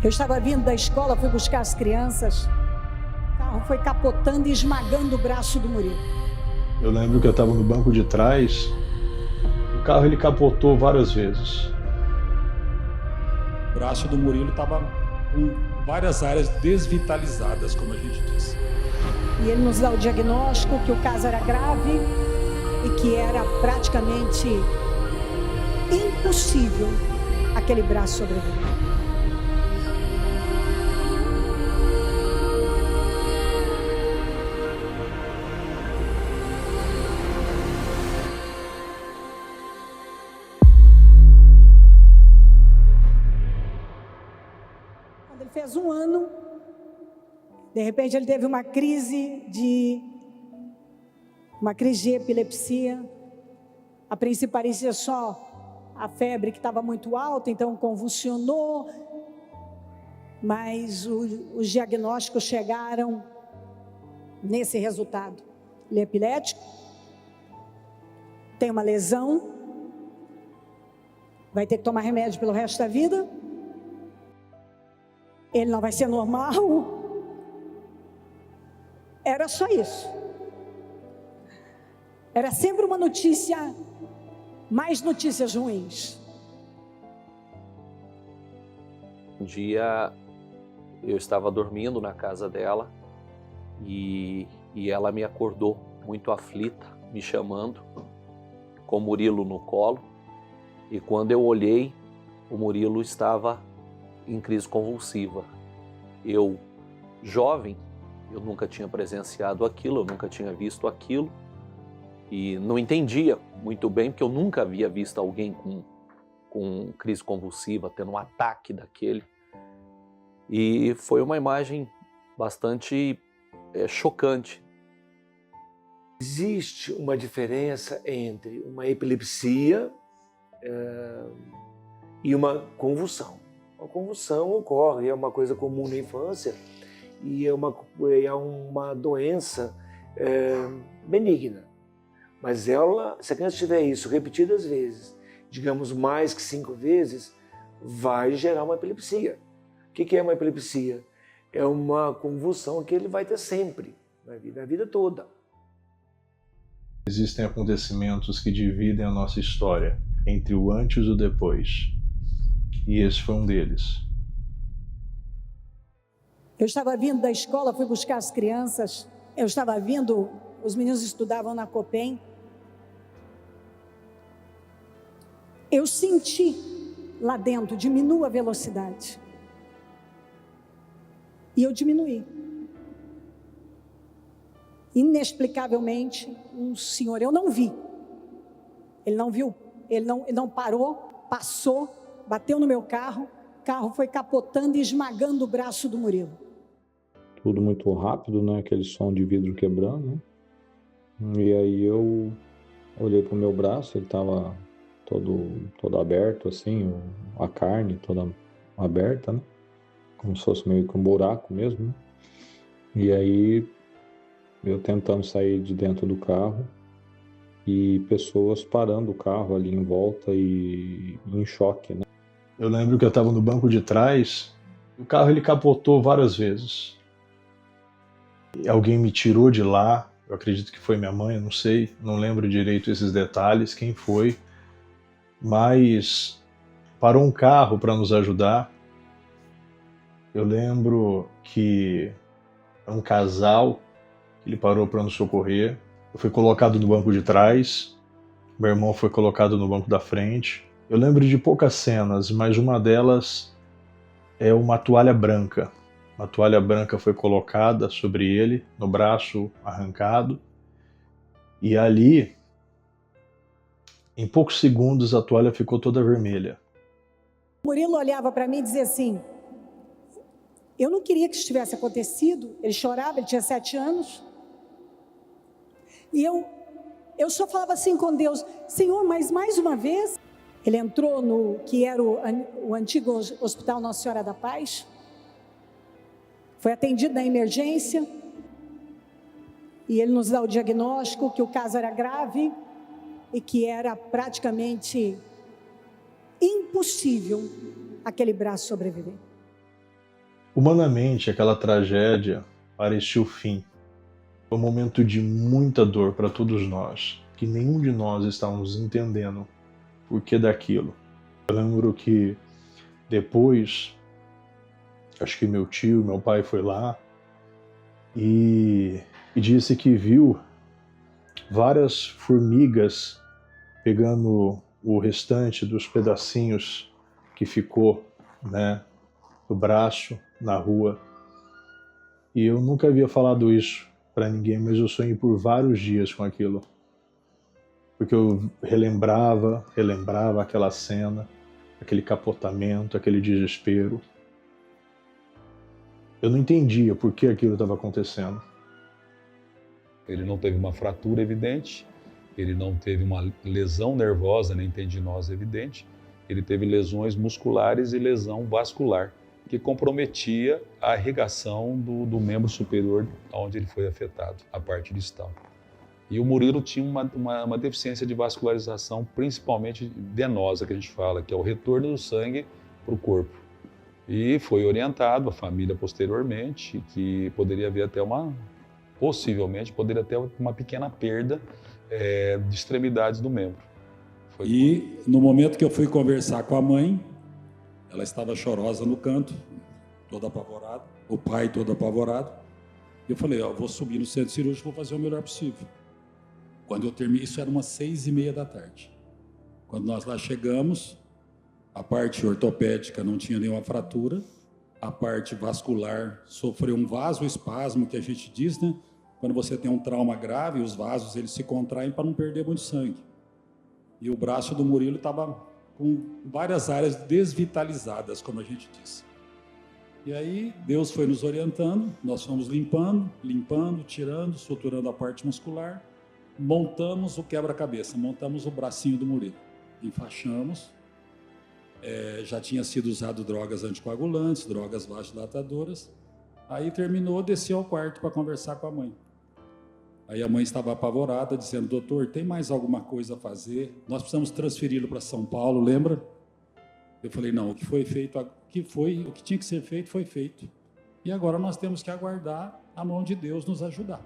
Eu estava vindo da escola, fui buscar as crianças. O carro foi capotando e esmagando o braço do Murilo. Eu lembro que eu estava no banco de trás. O carro ele capotou várias vezes. O braço do Murilo estava com várias áreas desvitalizadas, como a gente disse. E ele nos dá o diagnóstico que o caso era grave e que era praticamente impossível aquele braço sobreviver. Quando ele fez 1 ano, de repente ele teve uma crise de epilepsia. A princípio parecia só a febre que estava muito alta, então convulsionou, mas os diagnósticos chegaram nesse resultado. Ele é epilético, tem uma lesão, vai ter que tomar remédio pelo resto da vida, ele não vai ser normal. Era só isso. Era sempre uma notícia, mais notícias ruins. Um dia eu estava dormindo na casa dela e ela me acordou muito aflita, me chamando, com o Murilo no colo. E quando eu olhei, o Murilo estava em crise convulsiva. Eu, jovem, eu nunca tinha presenciado aquilo, eu nunca tinha visto aquilo e não entendia muito bem, porque eu nunca havia visto alguém com crise convulsiva, tendo um ataque daquele. E foi uma imagem bastante chocante. Existe uma diferença entre uma epilepsia e uma convulsão. A convulsão ocorre, é uma coisa comum na infância e é uma doença benigna. Mas se a criança tiver isso repetidas vezes, digamos mais que 5 vezes, vai gerar uma epilepsia. O que é uma epilepsia? É uma convulsão que ele vai ter sempre, na vida toda. Existem acontecimentos que dividem a nossa história entre o antes e o depois. E esse foi um deles. Eu estava vindo da escola, fui buscar as crianças. Eu estava vindo, os meninos estudavam na Copem. Eu senti lá dentro, diminua a velocidade. E eu diminuí. Inexplicavelmente, um senhor, eu não vi. Ele não viu, ele não parou, passou, bateu no meu carro, o carro foi capotando e esmagando o braço do Murilo. Tudo muito rápido, né? Aquele som de vidro quebrando, né? E aí eu olhei pro meu braço, ele estava todo aberto, assim, a carne toda aberta, né? Como se fosse meio que um buraco mesmo, né? E aí eu tentando sair de dentro do carro e pessoas parando o carro ali em volta e em choque, né? Eu lembro que eu estava no banco de trás, o carro ele capotou várias vezes. E alguém me tirou de lá, eu acredito que foi minha mãe, eu não sei, não lembro direito esses detalhes, quem foi, mas parou um carro para nos ajudar. Eu lembro que é um casal, ele parou para nos socorrer. Eu fui colocado no banco de trás, meu irmão foi colocado no banco da frente. Eu lembro de poucas cenas, mas uma delas é uma toalha branca. Uma toalha branca foi colocada sobre ele, no braço arrancado. E ali, em poucos segundos, a toalha ficou toda vermelha. O Murilo olhava para mim e dizia assim, eu não queria que isso tivesse acontecido. Ele chorava, ele tinha 7 anos. E eu só falava assim com Deus, Senhor, mas mais uma vez. Ele entrou no que era o antigo Hospital Nossa Senhora da Paz. Foi atendido na emergência. E ele nos dá o diagnóstico que o caso era grave e que era praticamente impossível aquele braço sobreviver. Humanamente, aquela tragédia parecia o fim. Foi um momento de muita dor para todos nós, que nenhum de nós estávamos entendendo o porquê daquilo. Eu lembro que depois, acho que meu tio, meu pai foi lá e disse que viu várias formigas pegando o restante dos pedacinhos que ficou, né, do braço na rua. E eu nunca havia falado isso para ninguém, mas eu sonhei por vários dias com aquilo. Porque eu relembrava aquela cena, aquele capotamento, aquele desespero. Eu não entendia por que aquilo estava acontecendo. Ele não teve uma fratura evidente, ele não teve uma lesão nervosa nem tendinosa evidente, ele teve lesões musculares e lesão vascular, que comprometia a irrigação do membro superior onde ele foi afetado, a parte distal. E o Murilo tinha uma deficiência de vascularização, principalmente venosa, que a gente fala, que é o retorno do sangue para o corpo. E foi orientado a família posteriormente que poderia haver até possivelmente poderia ter uma pequena perda de extremidades do membro. E no momento que eu fui conversar com a mãe, ela estava chorosa no canto, toda apavorada, o pai todo apavorado. Eu falei, eu vou subir no centro cirúrgico, vou fazer o melhor possível. Quando eu terminei, isso era umas 6h30 da tarde. Quando nós lá chegamos, a parte ortopédica não tinha nenhuma fratura, a parte vascular sofreu um vasoespasmo, que a gente diz, né? Quando você tem um trauma grave, os vasos eles se contraem para não perder muito sangue. E o braço do Murilo estava com várias áreas desvitalizadas, como a gente diz. E aí Deus foi nos orientando, nós fomos limpando, tirando, suturando a parte muscular, montamos o quebra-cabeça, montamos o bracinho do Murilo, enfaixamos. Já tinha sido usado drogas anticoagulantes, drogas vasodilatadoras. Aí terminou, desceu ao quarto para conversar com a mãe. Aí a mãe estava apavorada, dizendo, doutor, tem mais alguma coisa a fazer? Nós precisamos transferi-lo para São Paulo, lembra? Eu falei, não, o que foi feito, o que tinha que ser feito, foi feito. E agora nós temos que aguardar a mão de Deus nos ajudar.